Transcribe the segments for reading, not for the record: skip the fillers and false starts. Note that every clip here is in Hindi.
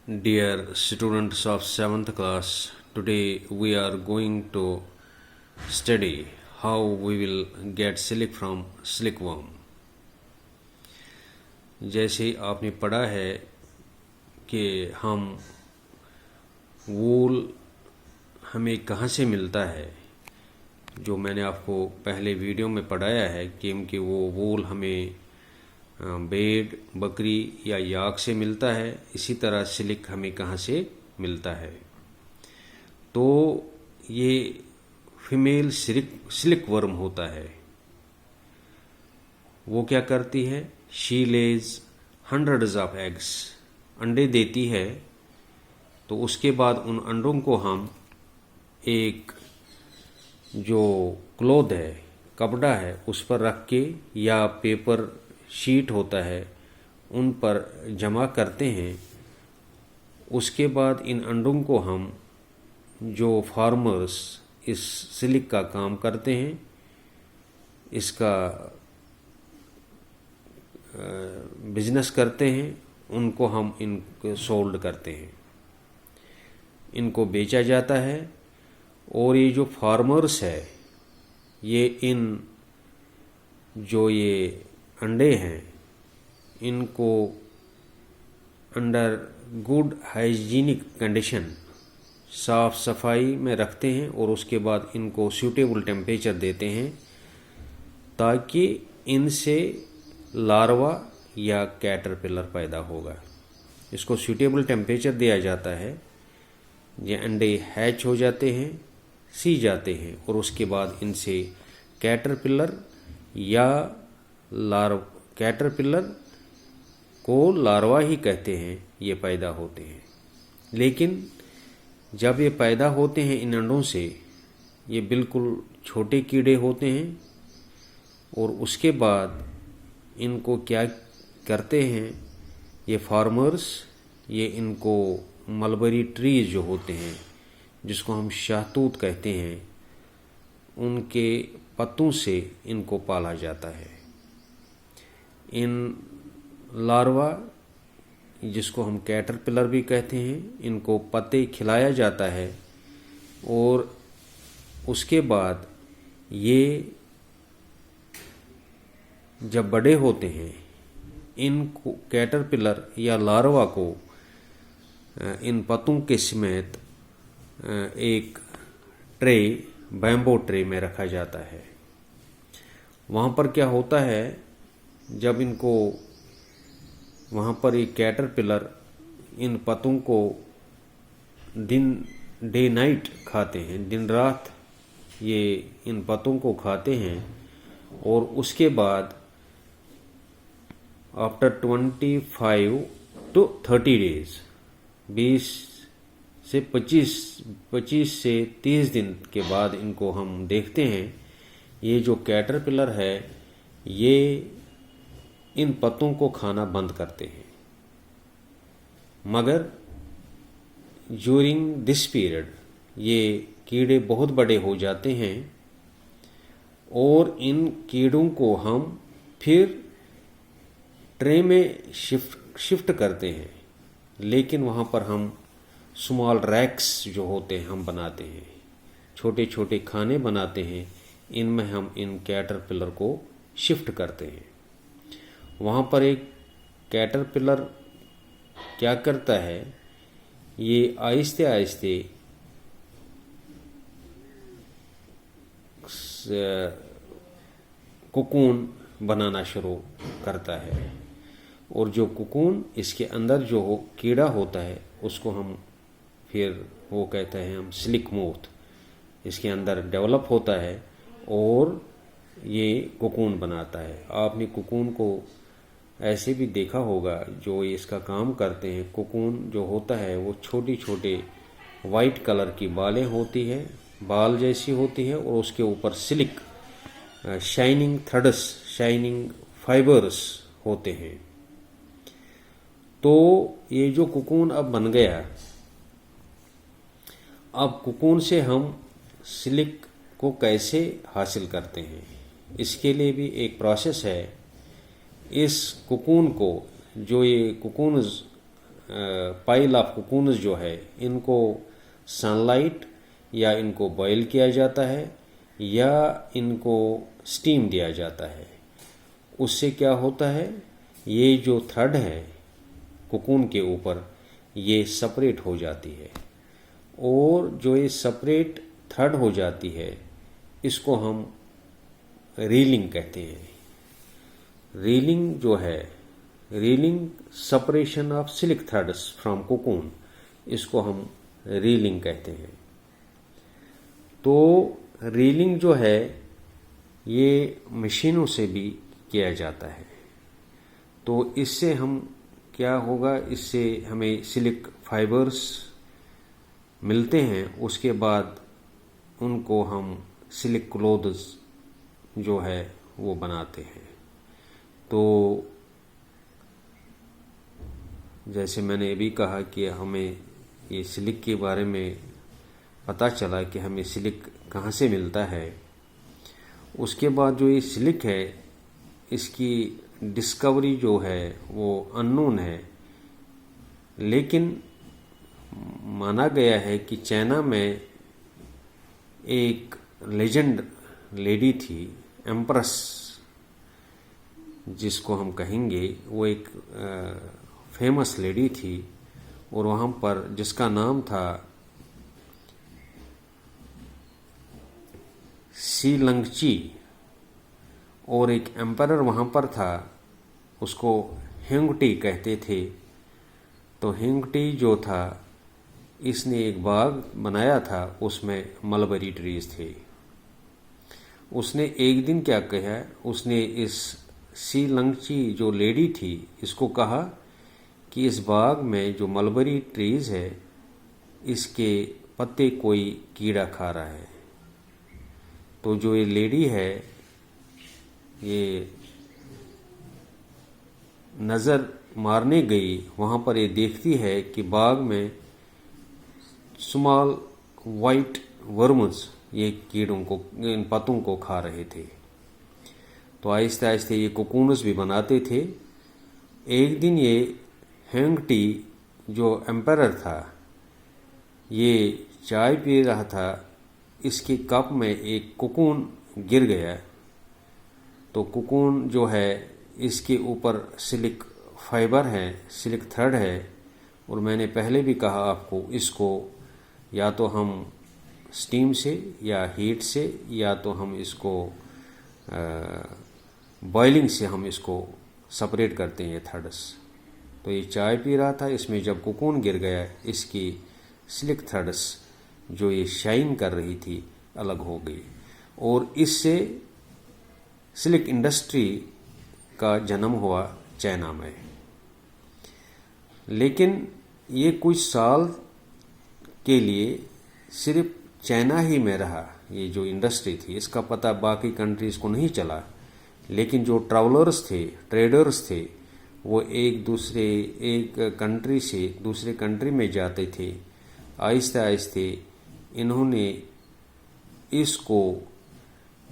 Dear students of 7th class, today we are going to study how we will get silk from silkworm. जैसे आपने पढ़ा है कि हम वूल हमें कहाँ से मिलता है, जो मैंने आपको पहले वीडियो में पढ़ाया है कि वो वूल हमें भेड़, बकरी या याक से मिलता है। इसी तरह सिल्क हमें कहाँ से मिलता है। तो ये फीमेल सिल्क वर्म होता है। वो क्या करती है, she lays hundreds of eggs, अंडे देती है। तो उसके बाद उन अंडों को हम एक जो क्लॉथ है, कपड़ा है, उस पर रख के या पेपर शीट होता है उन पर जमा करते हैं। उसके बाद इन अंडों को हम जो फार्मर्स इस सिल्क का काम करते हैं, इसका बिजनेस करते हैं, उनको हम इनको सोल्ड करते हैं, इनको बेचा जाता है। और ये जो फार्मर्स है, ये इन जो ये अंडे हैं, इनको अंडर गुड हाइजीनिक कंडीशन, साफ सफाई में रखते हैं और उसके बाद इनको सूटेबल टेम्परेचर देते हैं ताकि इनसे लार्वा या कैटरपिलर पैदा होगा। इसको सूटेबल टेम्परेचर दिया जाता है, ये अंडे हैच हो जाते हैं, सी जाते हैं और उसके बाद इनसे कैटरपिलर या कैटरपिलर को लार्वा ही कहते हैं, ये पैदा होते हैं। लेकिन जब ये पैदा होते हैं इन अंडों से, ये बिल्कुल छोटे कीड़े होते हैं। और उसके बाद इनको क्या करते हैं ये फार्मर्स, ये इनको मलबरी ट्रीज जो होते हैं, जिसको हम शहतूत कहते हैं, उनके पत्तों से इनको पाला जाता है। इन लार्वा, जिसको हम कैटरपिलर भी कहते हैं, इनको पत्ते खिलाया जाता है और उसके बाद ये जब बड़े होते हैं, इन कैटरपिलर या लार्वा को इन पत्तों के समेत एक ट्रे, बैम्बो ट्रे में रखा जाता है। वहाँ पर क्या होता है, जब इनको वहाँ पर एक कैटरपिलर इन पत्तों को डे नाइट खाते हैं, दिन रात ये इन पत्तों को खाते हैं। और उसके बाद आफ्टर 25 to 30 डेज, 20 से 25 से 30 दिन के बाद इनको हम देखते हैं, ये जो कैटरपिलर है ये इन पत्तों को खाना बंद करते हैं। मगर ड्यूरिंग दिस पीरियड ये कीड़े बहुत बड़े हो जाते हैं और इन कीड़ों को हम फिर ट्रे में शिफ्ट करते हैं। लेकिन वहाँ पर हम स्मॉल रैक्स जो होते हैं हम बनाते हैं, छोटे छोटे खाने बनाते हैं, इनमें हम इन कैटरपिलर को शिफ्ट करते हैं। वहाँ पर एक कैटरपिलर क्या करता है, ये आहिस्ते आहिस्ते कोकून बनाना शुरू करता है। और जो कोकून, इसके अंदर जो कीड़ा होता है, उसको हम फिर वो कहते हैं हम सिल्क मोथ, इसके अंदर डेवलप होता है और ये कोकून बनाता है। आपने कोकून को ऐसे भी देखा होगा, जो इसका काम करते हैं। कोकून जो होता है वो छोटी छोटे वाइट कलर की बालें होती है, बाल जैसी होती है, और उसके ऊपर silk shining threads, shining fibres होते हैं। तो ये जो कोकून अब बन गया, अब कोकून से हम सिल्क को कैसे हासिल करते हैं, इसके लिए भी एक प्रोसेस है। इस कोकून को, जो ये कोकून पाइल ऑफ कोकून्स जो है इनको सनलाइट या इनको बॉयल किया जाता है या इनको स्टीम दिया जाता है। उससे क्या होता है, ये जो थ्रेड है कोकून के ऊपर ये सेपरेट हो जाती है, और जो ये सेपरेट थ्रेड हो जाती है इसको हम रीलिंग कहते हैं। रीलिंग जो है, reeling separation of silk threads from cocoon, इसको हम रीलिंग कहते हैं। तो रीलिंग जो है ये मशीनों से भी किया जाता है। तो इससे हम क्या होगा, इससे हमें सिल्क फाइबर्स मिलते हैं, उसके बाद उनको हम सिल्क क्लोथ्स जो है वो बनाते हैं। तो जैसे मैंने भी कहा कि हमें ये सिल्क के बारे में पता चला कि हमें सिल्क कहाँ से मिलता है। उसके बाद जो ये सिल्क है इसकी डिस्कवरी जो है वो अननोन है, लेकिन माना गया है कि चाइना में एक लेजेंड लेडी थी, एम्प्रेस जिसको हम कहेंगे, वो एक फेमस लेडी थी, और वहाँ पर जिसका नाम था सी लंगची, और एक एम्परर वहाँ पर था, उसको हेंगटी कहते थे। तो हेंगटी जो था इसने एक बाग बनाया था, उसमें मलबरी ट्रीज थे। उसने एक दिन क्या कहा, उसने इस सी लंगची जो लेडी थी इसको कहा कि इस बाग में जो मलबरी ट्रीज है इसके पत्ते कोई कीड़ा खा रहा है। तो जो ये लेडी है ये नज़र मारने गई, वहाँ पर ये देखती है कि बाग में स्मॉल वाइट वर्म्स ये कीड़ों को, इन पत्तों को खा रहे थे। तो आहिस्ते आहिस्ते ये कोकून्स भी बनाते थे। एक दिन ये हेंगटी जो एम्परर था ये चाय पी रहा था, इसके कप में एक कोकून गिर गया। तो कोकून जो है इसके ऊपर सिल्क फाइबर है, सिल्क थ्रेड है, और मैंने पहले भी कहा आपको इसको या तो हम स्टीम से या हीट से या तो हम इसको बॉइलिंग से हम इसको सेपरेट करते हैं थ्रेड्स। तो ये चाय पी रहा था, इसमें जब कोकून गिर गया इसकी सिल्क थ्रेड्स जो ये शाइन कर रही थी अलग हो गई, और इससे सिल्क इंडस्ट्री का जन्म हुआ चाइना में। लेकिन ये कुछ साल के लिए सिर्फ चाइना ही में रहा, ये जो इंडस्ट्री थी इसका पता बाकी कंट्रीज़ को नहीं चला। लेकिन जो ट्रैवलर्स थे, ट्रेडर्स थे, वो एक कंट्री से दूसरे कंट्री में जाते थे। आहिस्ते आहिस्ते इन्होंने इसको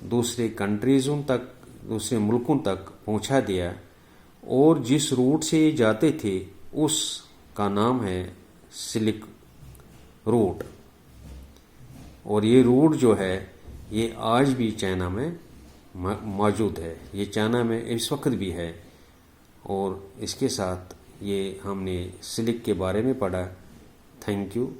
दूसरे कंट्रीज़ों तक, दूसरे मुल्कों तक पहुंचा दिया, और जिस रूट से ये जाते थे उसका नाम है सिल्क रूट। और ये रूट जो है ये आज भी चाइना में मौजूद है, ये चाइना में इस वक्त भी है। और इसके साथ ये हमने सिल्क के बारे में पढ़ा। Thank you.